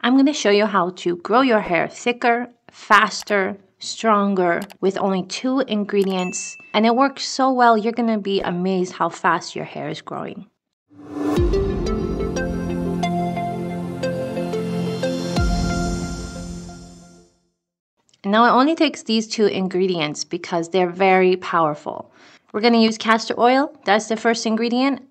I'm going to show you how to grow your hair thicker, faster, stronger with only 2 ingredients. And it works so well, you're going to be amazed how fast your hair is growing. Now it only takes these 2 ingredients because they're very powerful. We're going to use castor oil. That's the first ingredient.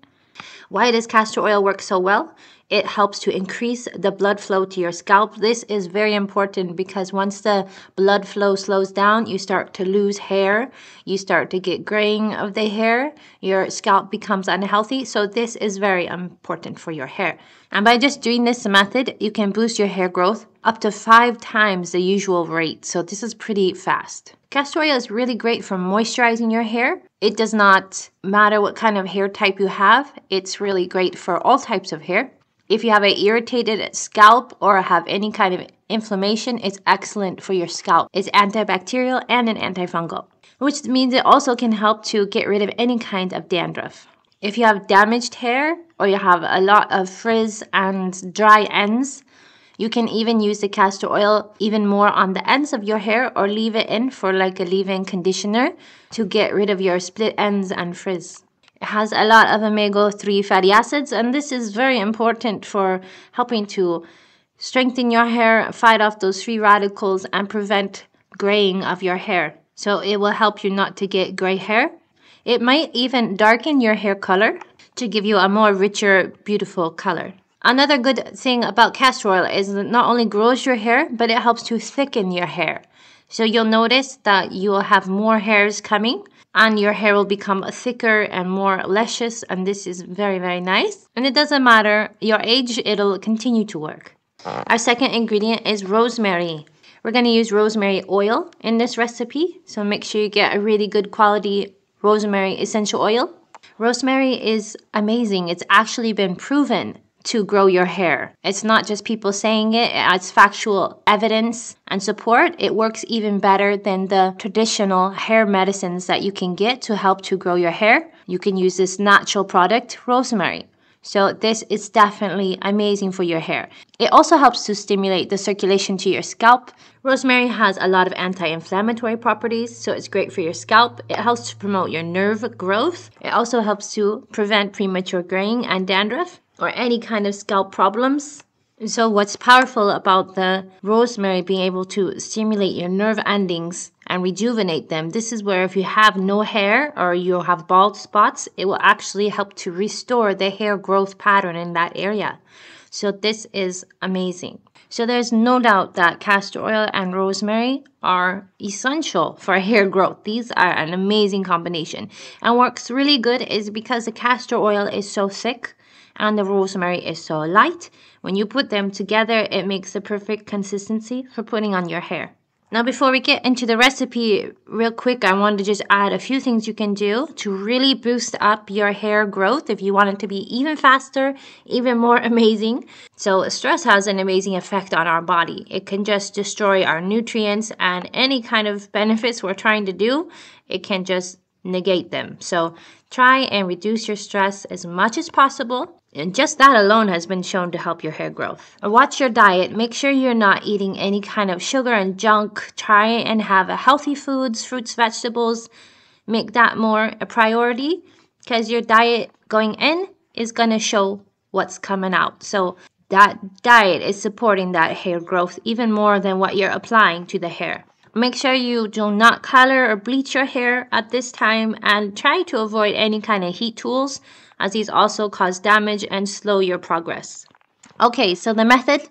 Why does castor oil work so well? It helps to increase the blood flow to your scalp. This is very important because once the blood flow slows down, you start to lose hair. You start to get graying of the hair. Your scalp becomes unhealthy. So this is very important for your hair. And by just doing this method, you can boost your hair growth up to 5 times the usual rate. So this is pretty fast. Castor oil is really great for moisturizing your hair. It does not matter what kind of hair type you have. It's really great for all types of hair. If you have an irritated scalp or have any kind of inflammation, it's excellent for your scalp. It's antibacterial and an antifungal, which means it also can help to get rid of any kind of dandruff. If you have damaged hair or you have a lot of frizz and dry ends, you can even use the castor oil even more on the ends of your hair or leave it in for like a leave-in conditioner to get rid of your split ends and frizz. It has a lot of omega-3 fatty acids, and this is very important for helping to strengthen your hair, fight off those free radicals, and prevent graying of your hair. So it will help you not to get gray hair. It might even darken your hair color to give you a more richer, beautiful color. Another good thing about castor oil is that it not only grows your hair, but it helps to thicken your hair. So you'll notice that you will have more hairs coming and your hair will become thicker and more luscious, and this is very, very nice. And it doesn't matter your age, it'll continue to work. Our second ingredient is rosemary. We're going to use rosemary oil in this recipe, so make sure you get a really good quality rosemary essential oil. Rosemary is amazing. It's actually been proven to grow your hair. It's not just people saying it, it's factual evidence and support. It works even better than the traditional hair medicines that you can get to help to grow your hair. You can use this natural product, rosemary. So this is definitely amazing for your hair. It also helps to stimulate the circulation to your scalp. Rosemary has a lot of anti-inflammatory properties, so it's great for your scalp. It helps to promote your nerve growth. It also helps to prevent premature graying and dandruff, or any kind of scalp problems. So what's powerful about the rosemary being able to stimulate your nerve endings and rejuvenate them, this is where if you have no hair or you have bald spots, it will actually help to restore the hair growth pattern in that area. So this is amazing. So there's no doubt that castor oil and rosemary are essential for hair growth. These are an amazing combination. And what's really good is because the castor oil is so thick and the rosemary is so light, when you put them together, it makes the perfect consistency for putting on your hair. Now, before we get into the recipe, real quick, I wanted to just add a few things you can do to really boost up your hair growth if you want it to be even faster, even more amazing. So stress has an amazing effect on our body. It can just destroy our nutrients and any kind of benefits we're trying to do, it can just negate them. So try and reduce your stress as much as possible. And just that alone has been shown to help your hair growth. Watch your diet. Make sure you're not eating any kind of sugar and junk. Try and have healthy foods, fruits, vegetables. Make that more a priority because your diet going in is going to show what's coming out. So that diet is supporting that hair growth even more than what you're applying to the hair. Make sure you do not color or bleach your hair at this time and try to avoid any kind of heat tools as these also cause damage and slow your progress. Okay, so the method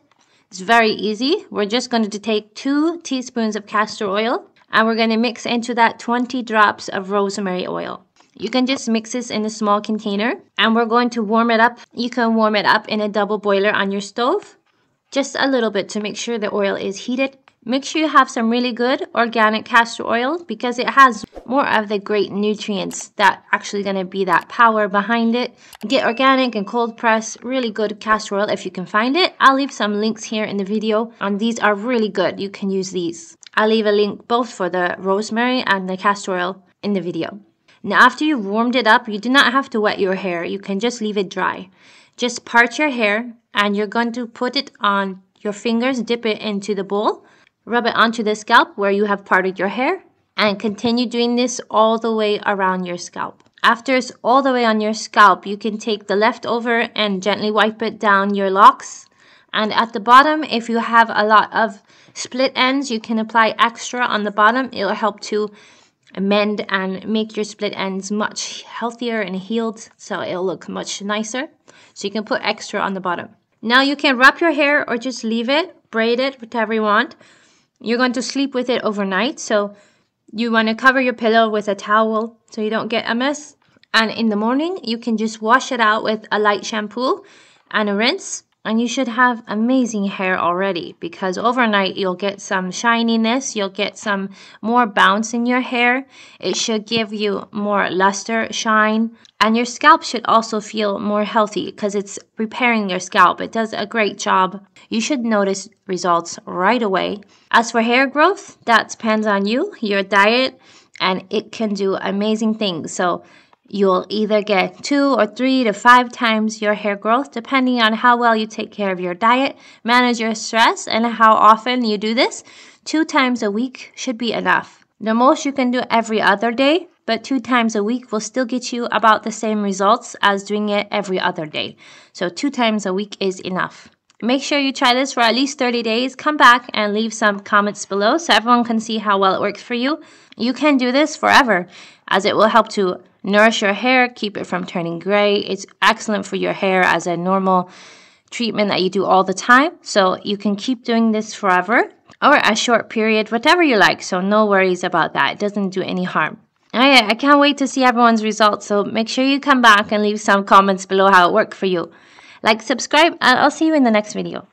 is very easy. We're just going to take 2 teaspoons of castor oil and we're going to mix into that 20 drops of rosemary oil. You can just mix this in a small container and we're going to warm it up. You can warm it up in a double boiler on your stove, just a little bit to make sure the oil is heated. Make sure you have some really good organic castor oil because it has more of the great nutrients that actually going to be that power behind it. Get organic and cold press, really good castor oil if you can find it. I'll leave some links here in the video and these are really good. You can use these. I'll leave a link both for the rosemary and the castor oil in the video. Now after you've warmed it up, you do not have to wet your hair. You can just leave it dry. Just part your hair and you're going to put it on your fingers, dip it into the bowl, rub it onto the scalp where you have parted your hair, and continue doing this all the way around your scalp. After it's all the way on your scalp, you can take the leftover and gently wipe it down your locks. And at the bottom, if you have a lot of split ends, you can apply extra on the bottom. It'll help to mend and make your split ends much healthier and healed, so it'll look much nicer. So you can put extra on the bottom. Now you can wrap your hair or just leave it, braid it, whatever you want. You're going to sleep with it overnight, so you want to cover your pillow with a towel so you don't get a mess. And in the morning, you can just wash it out with a light shampoo and a rinse. And you should have amazing hair already, because overnight you'll get some shininess, you'll get some more bounce in your hair. It should give you more luster, shine, and your scalp should also feel more healthy because it's repairing your scalp. It does a great job. You should notice results right away. As for hair growth, that depends on you, your diet, and it can do amazing things. So you'll either get 2 or 3 to 5 times your hair growth, depending on how well you take care of your diet, manage your stress, and how often you do this. 2 times a week should be enough. The most you can do every other day, but 2 times a week will still get you about the same results as doing it every other day. So 2 times a week is enough. Make sure you try this for at least 30 days. Come back and leave some comments below so everyone can see how well it works for you. You can do this forever, as it will help to nourish your hair, keep it from turning gray. It's excellent for your hair as a normal treatment that you do all the time. So you can keep doing this forever or a short period, whatever you like. So no worries about that. It doesn't do any harm. I can't wait to see everyone's results. So make sure you come back and leave some comments below how it worked for you. Like, subscribe, and I'll see you in the next video.